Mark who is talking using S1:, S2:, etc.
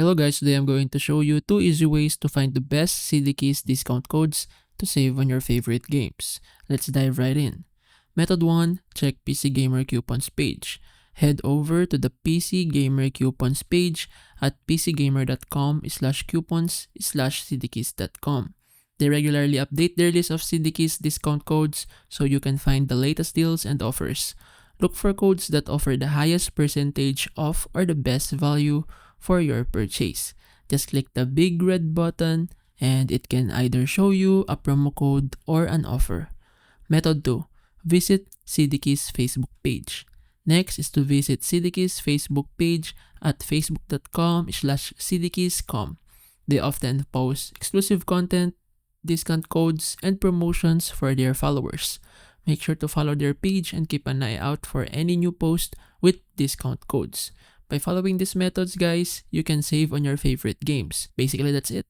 S1: Hello guys, today I'm going to show you 2 easy ways to find the best Cdkeys discount codes to save on your favorite games. Let's dive right in. Method 1, check PC Gamer Coupons page. Head over to the PC Gamer Coupons page at pcgamer.com/coupons/cdkeys.com. They regularly update their list of Cdkeys discount codes so you can find the latest deals and offers. Look for codes that offer the highest percentage off or the best value for your purchase. Just click the big red button and it can either show you a promo code or an offer. Method 2. Visit Cdkeys Facebook page. Next is to visit Cdkeys Facebook page at facebook.com/cdkeys.com. They often post exclusive content, discount codes, and promotions for their followers. Make sure to follow their page and keep an eye out for any new posts with discount codes. By following these methods, guys, you can save on your favorite games. Basically, that's it.